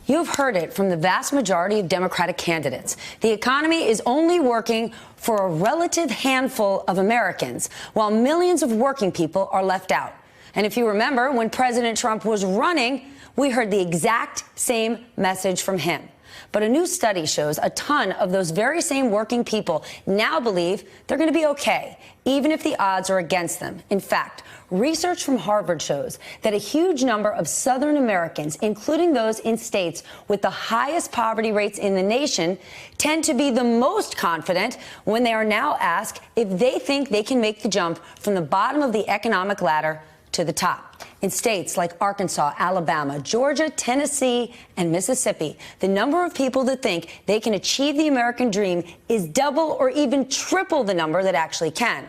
You've heard it from the vast majority of Democratic candidates. The economy is only working for a relative handful of Americans, while millions of working people are left out. And if you remember, when President Trump was running, we heard the exact same message from him. But a new study shows a ton of those very same working people now believe they're going to be okay, even if the odds are against them. In fact, research from Harvard shows that a huge number of Southern Americans, including those in states with the highest poverty rates in the nation, tend to be the most confident when they are now asked if they think they can make the jump from the bottom of the economic ladder to the top. In states like Arkansas, Alabama, Georgia, Tennessee, and Mississippi, the number of people that think they can achieve the American dream is double or even triple the number that actually can.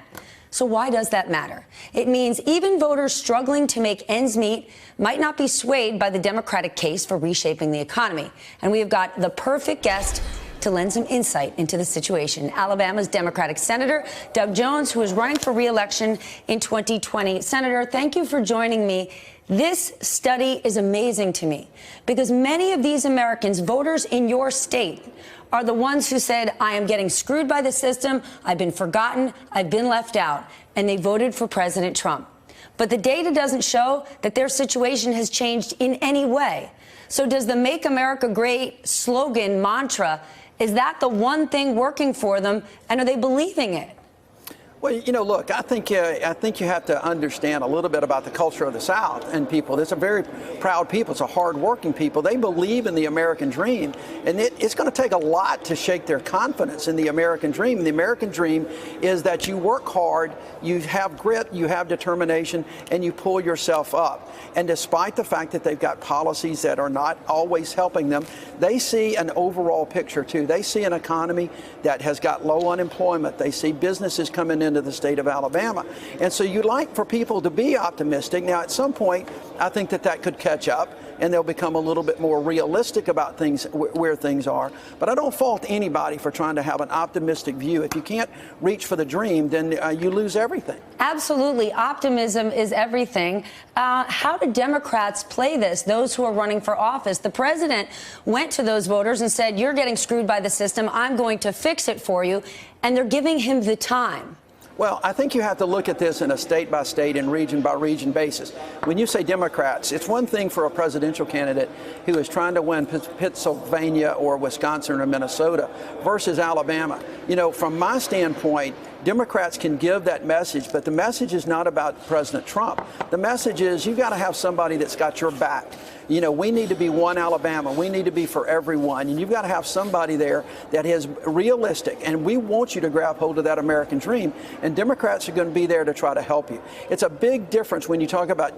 So why does that matter? It means even voters struggling to make ends meet might not be swayed by the Democratic case for reshaping the economy. And we have got the perfect guest to lend some insight into the situation. Alabama's Democratic Senator Doug Jones, who is running for re-election in 2020. Senator, thank you for joining me. This study is amazing to me because many of these Americans, voters in your state, are the ones who said, I am getting screwed by the system, I've been forgotten, I've been left out, and they voted for President Trump. But the data doesn't show that their situation has changed in any way. So does the Make America Great slogan, mantra, is that the one thing working for them, and are they believing it? Well, you know, look, I think you have to understand a little bit about the culture of the South and people. It's a very proud people. It's a hard-working people. They believe in the American dream, and it's going to take a lot to shake their confidence in the American dream. The American dream is that you work hard, you have grit, you have determination, and you pull yourself up. And despite the fact that they've got policies that are not always helping them, they see an overall picture, too. They see an economy that has got low unemployment. They see businesses coming into the state of Alabama. And so you'd like for people to be optimistic. Now, at some point, I think that could catch up and they'll become a little bit more realistic about things, where things are. But I don't fault anybody for trying to have an optimistic view. If you can't reach for the dream, then you lose everything. Absolutely. Optimism is everything. How do Democrats play this, those who are running for office? The president went to those voters and said, you're getting screwed by the system. I'm going to fix it for you. And they're giving him the time. Well, I think you have to look at this in a state-by-state and region-by-region basis. When you say Democrats, it's one thing for a presidential candidate who is trying to win Pennsylvania or Wisconsin or Minnesota versus Alabama. You know, from my standpoint, Democrats can give that message, but the message is not about President Trump. The message is you've got to have somebody that's got your back. You know, we need to be one Alabama. We need to be for everyone. And you've got to have somebody there that is realistic. And we want you to grab hold of that American dream. And Democrats are going to be there to try to help you. It's a big difference when you talk about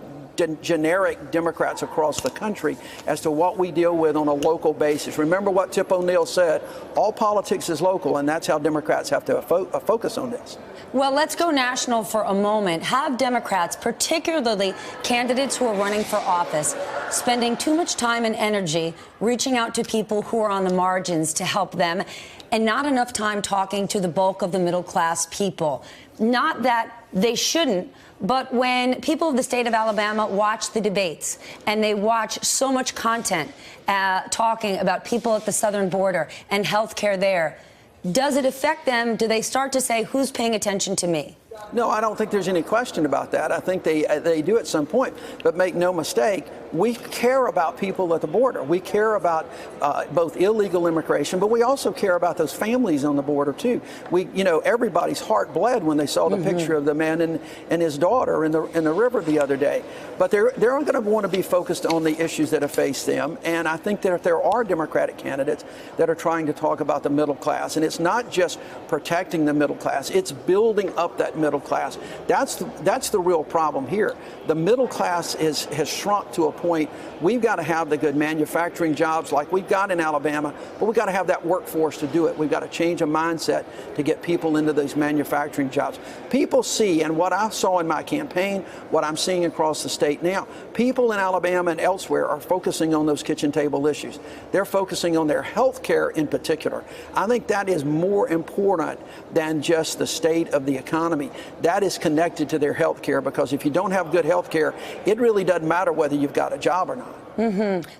generic Democrats across the country as to what we deal with on a local basis. Remember what Tip O'Neill said, all politics is local, and that's how Democrats have to focus on this. Well, let's go national for a moment. Have Democrats, particularly candidates who are running for office, spending too much time and energy reaching out to people who are on the margins to help them, and not enough time talking to the bulk of the middle-class people? Not that they shouldn't, but when people of the state of Alabama watch the debates and they watch so much content talking about people at the southern border and health care there, does it affect them? Do they start to say, who's paying attention to me? No, I don't think there's any question about that. I think they do at some point. But make no mistake, we care about people at the border. We care about both illegal immigration, but we also care about those families on the border, too. You know, everybody's heart bled when they saw the picture of the man and his daughter in the river the other day. But they're going to want to be focused on the issues that have faced them. And I think that there are Democratic candidates that are trying to talk about the middle class. And it's not just protecting the middle class. It's building up that middle class. That's the real problem here. The middle class has shrunk to a point. We've got to have the good manufacturing jobs like we've got in Alabama, but we've got to have that workforce to do it. We've got to change a mindset to get people into those manufacturing jobs. People see, and what I saw in my campaign, what I'm seeing across the state now, people in Alabama and elsewhere are focusing on those kitchen table issues. They're focusing on their health care in particular. I think that is more important than just the state of the economy. That is connected to their health care, because if you don't have good health care, it really doesn't matter whether you've got a job or not.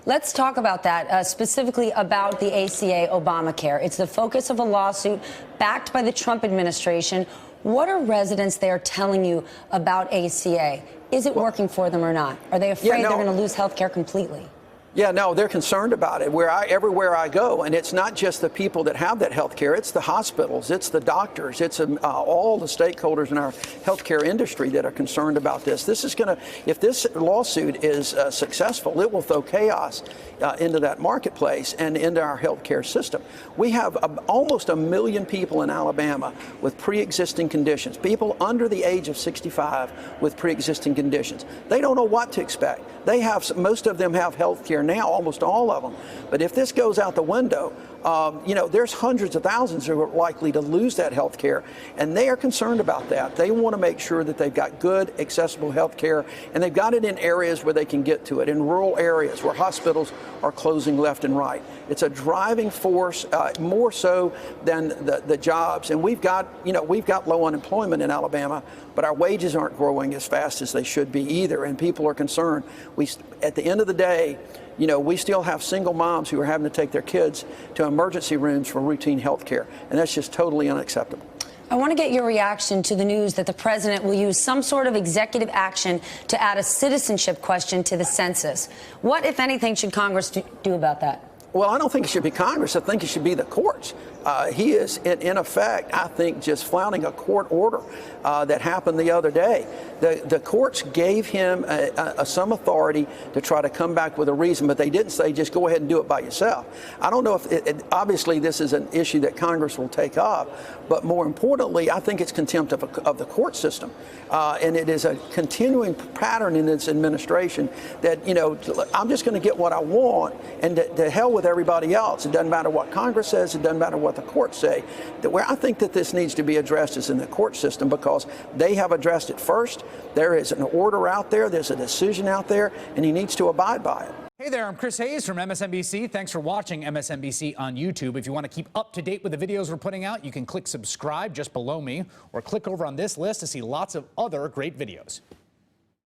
Let's talk about that, specifically about the ACA Obamacare. It's the focus of a lawsuit backed by the Trump administration. What are residents there telling you about ACA? Is it working for them or not? Are they afraid they're going to lose health care completely? Yeah, no, they're concerned about it. Everywhere I go, and it's not just the people that have that health care, it's the hospitals, it's the doctors, it's all the stakeholders in our healthcare industry that are concerned about this. This is going to, if this lawsuit is successful, it will throw chaos into that marketplace and into our healthcare system. We have almost 1 million people in Alabama with pre-existing conditions, people under the age of 65 with pre-existing conditions. They don't know what to expect. Most of them have health care now, almost all of them. But if this goes out the window, there's hundreds of thousands who are likely to lose that health care, and they are concerned about that. They want to make sure that they've got good, accessible health care, and they've got it in areas where they can get to it, in rural areas where hospitals are closing left and right. It's a driving force, more so than the jobs. And we've got low unemployment in Alabama, but our wages aren't growing as fast as they should be either, and people are concerned. At the end of the day, we still have single moms who are having to take their kids to emergency rooms for routine health care, and that's just totally unacceptable. I want to get your reaction to the news that the president will use some sort of executive action to add a citizenship question to the census. What, if anything, should Congress do about that? Well, I don't think it should be Congress. I think it should be the courts. He is, in effect, I think, just flouting a court order that happened the other day. The courts gave him some authority to try to come back with a reason, but they didn't say just go ahead and do it by yourself. I don't know if obviously this is an issue that Congress will take up, but more importantly, I think it's contempt of the court system. And it is a continuing pattern in this administration that, I'm just going to get what I want, and to hell with everybody else. It doesn't matter what Congress says. It doesn't matter what the courts say. Where I think that this needs to be addressed is in the court system, because they have addressed it first. There is an order out there. There's a decision out there, and he needs to abide by it. Hey there, I'm Chris Hayes from MSNBC. Thanks for watching MSNBC on YouTube. If you want to keep up to date with the videos we're putting out, you can click subscribe just below me, or click over on this list to see lots of other great videos.